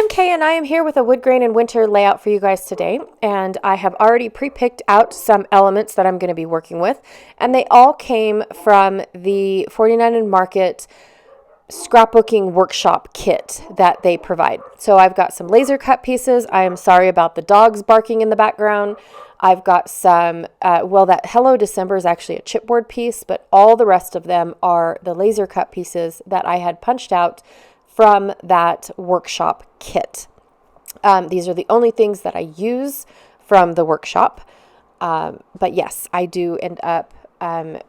I'm Kay and I am here with a Woodgrain and Winter layout for you guys today, and I have already pre-picked out some elements that I'm going to be working with, and they all came from the 49 and Market scrapbooking workshop kit that they provide. So I've got some laser cut pieces. I am sorry about the dogs barking in the background. I've got some, that Hello December is actually a chipboard piece, but all the rest of them are the laser cut pieces that I had punched out from that workshop kit. These are the only things that I use from the workshop. But yes, I do end up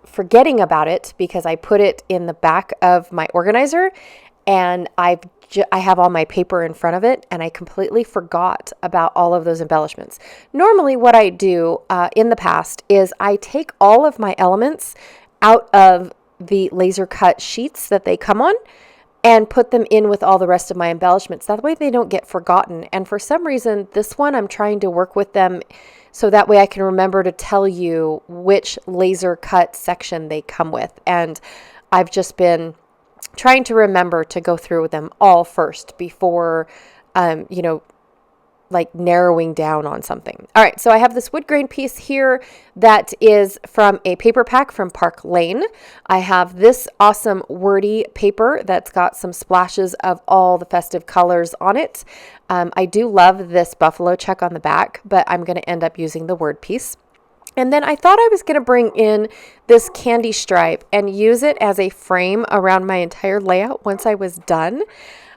forgetting about it because I put it in the back of my organizer, and I have all my paper in front of it, and I completely forgot about all of those embellishments. Normally what I do in the past is I take all of my elements out of the laser cut sheets that they come on and put them in with all the rest of my embellishments. That way they don't get forgotten. And for some reason, this one I'm trying to work with them so that way I can remember to tell you which laser cut section they come with. And I've just been trying to remember to go through them all first before, like narrowing down on something. All right, so I have this wood grain piece here that is from a paper pack from Park Lane. I have this awesome wordy paper that's got some splashes of all the festive colors on it. I do love this buffalo check on the back, but I'm going to end up using the word piece. And then I thought I was going to bring in this candy stripe and use it as a frame around my entire layout once I was done.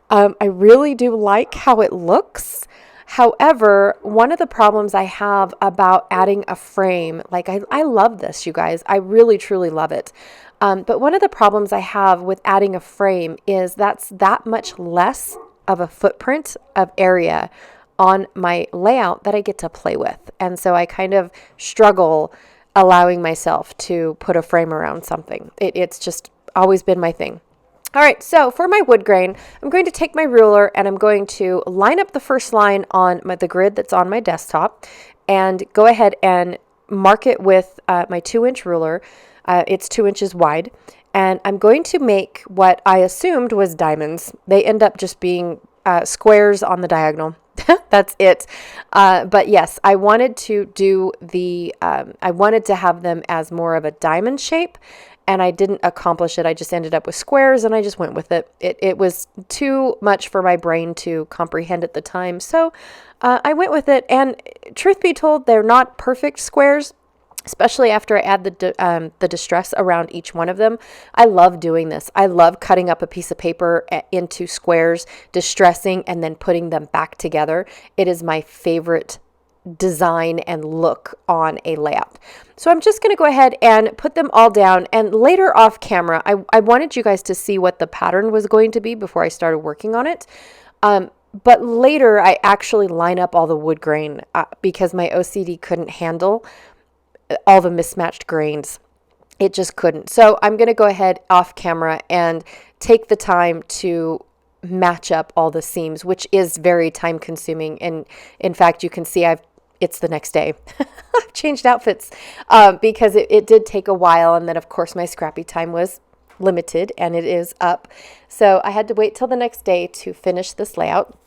I really do like how it looks. However, one of the problems I have about adding a frame, like I love this, you guys, I really, truly love it. But one of the problems I have with adding a frame is that's that much less of a footprint of area on my layout that I get to play with. And so I kind of struggle allowing myself to put a frame around something. It's just always been my thing. All right, so for my wood grain, I'm going to take my ruler and I'm going to line up the first line on the grid that's on my desktop and go ahead and mark it with my 2-inch ruler. It's 2 inches wide. And I'm going to make what I assumed was diamonds. They end up just being squares on the diagonal. That's it. But yes, I wanted to do I wanted to have them as more of a diamond shape, and I didn't accomplish it. I just ended up with squares and I just went with it. It was too much for my brain to comprehend at the time. So I went with it. And truth be told, they're not perfect squares, especially after I add the distress around each one of them. I love doing this. I love cutting up a piece of paper into squares, distressing, and then putting them back together. It is my favorite design and look on a layout. So I'm just going to go ahead and put them all down, and later off camera, I wanted you guys to see what the pattern was going to be before I started working on it. But later I actually line up all the wood grain because my OCD couldn't handle all the mismatched grains. It just couldn't. So I'm going to go ahead off camera and take the time to match up all the seams, which is very time consuming. And in fact, you can see it's the next day. I've changed outfits because it did take a while. And then of course my scrappy time was limited and it is up. So I had to wait till the next day to finish this layout.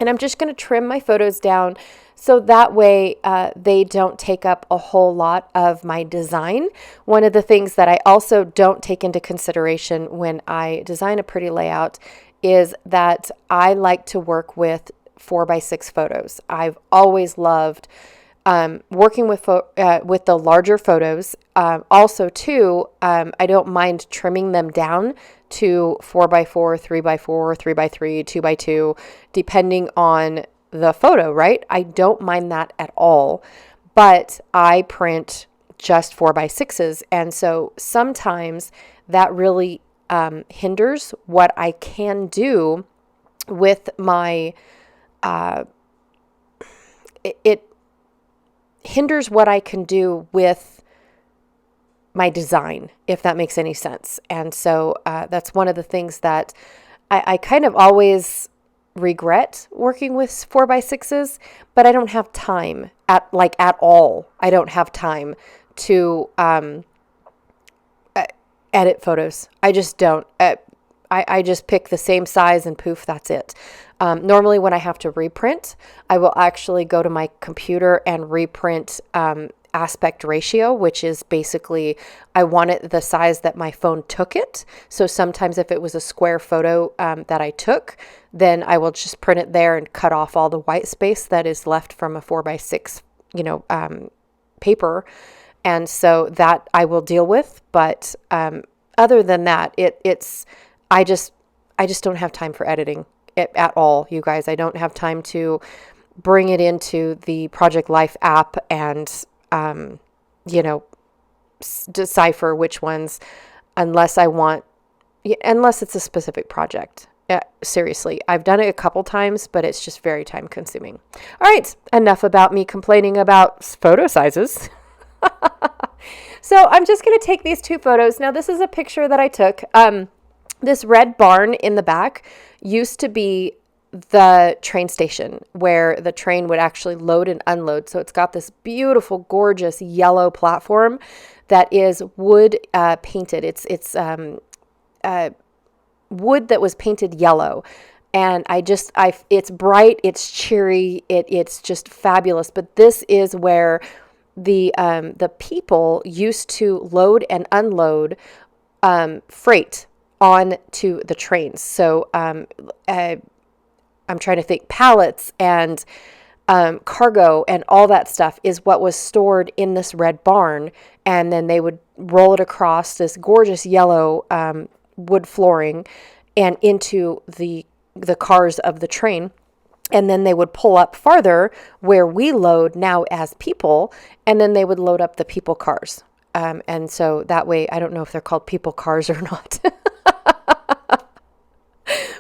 And I'm just going to trim my photos down so that way they don't take up a whole lot of my design. One of the things that I also don't take into consideration when I design a pretty layout is that I like to work with 4x6 photos. I've always loved working with the larger photos. Also, too, I don't mind trimming them down to 4x4, 3x4, 3x3, 2x2, depending on the photo, right? I don't mind that at all, but I print just 4x6s. And so sometimes that really hinders what I can do with my, it hinders what I can do with my design, if that makes any sense. And so that's one of the things that I kind of always regret working with 4x6s, but I don't have time at all. I don't have time to edit photos. I just don't. I just pick the same size and poof, that's it. Normally when I have to reprint, I will actually go to my computer and reprint aspect ratio, which is basically I want it the size that my phone took it. So sometimes if it was a square photo that I took, then I will just print it there and cut off all the white space that is left from a 4x6, paper. And so that I will deal with. But other than that, I just don't have time for editing at all, you guys. I don't have time to bring it into the Project Life app and decipher which ones, unless it's a specific project. Seriously, I've done it a couple times, but it's just very time consuming. All right, enough about me complaining about photo sizes. So I'm just going to take these two photos. Now, this is a picture that I took. This red barn in the back used to be the train station where the train would actually load and unload. So it's got this beautiful, gorgeous yellow platform that is wood painted. It's wood that was painted yellow. And it's bright, it's cheery, it's just fabulous. But this is where the people used to load and unload freight onto the trains. So I'm trying to think, pallets and cargo and all that stuff is what was stored in this red barn. And then they would roll it across this gorgeous yellow wood flooring and into the cars of the train. And then they would pull up farther where we load now as people, and then they would load up the people cars. And so that way, I don't know if they're called people cars or not.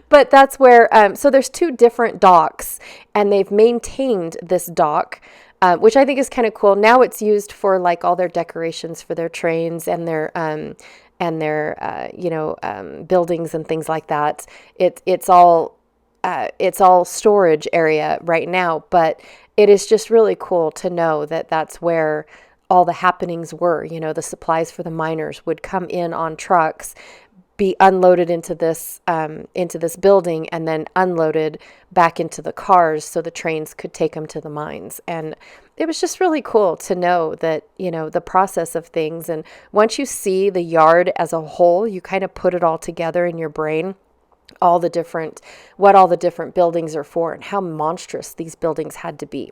But that's where, so there's two different docks, and they've maintained this dock, which I think is kind of cool. Now it's used for like all their decorations for their trains and their buildings and things like that. It's all storage area right now, but it is just really cool to know that that's where all the happenings were. The supplies for the miners would come in on trucks, be unloaded into this building, and then unloaded back into the cars so the trains could take them to the mines. And it was just really cool to know that, the process of things. And once you see the yard as a whole, you kind of put it all together in your brain. What all the different buildings are for and how monstrous these buildings had to be.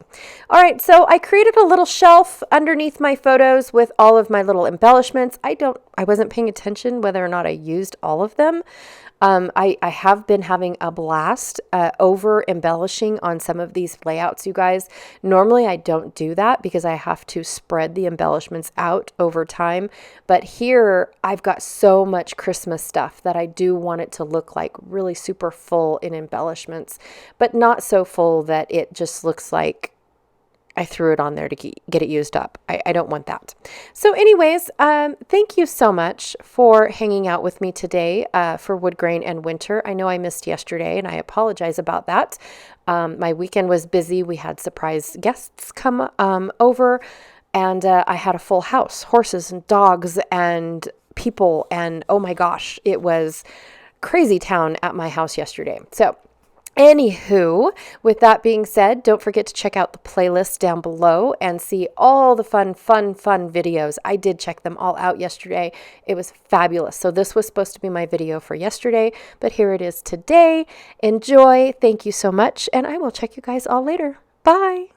All right, so I created a little shelf underneath my photos with all of my little embellishments. I wasn't paying attention whether or not I used all of them. I have been having a blast over embellishing on some of these layouts, you guys. Normally I don't do that because I have to spread the embellishments out over time. But here I've got so much Christmas stuff that I do want it to look like really super full in embellishments, but not so full that it just looks like I threw it on there to get it used up. I don't want that. So anyways, thank you so much for hanging out with me today for Woodgrain and Winter. I know I missed yesterday, and I apologize about that. My weekend was busy. We had surprise guests come over, and I had a full house, horses and dogs and people, and oh my gosh, it was crazy town at my house yesterday. So anywho, with that being said, don't forget to check out the playlist down below and see all the fun videos. I did check them all out yesterday. It was fabulous. So this was supposed to be my video for yesterday, but here it is today. Enjoy. Thank you so much, and I will check you guys all later. Bye.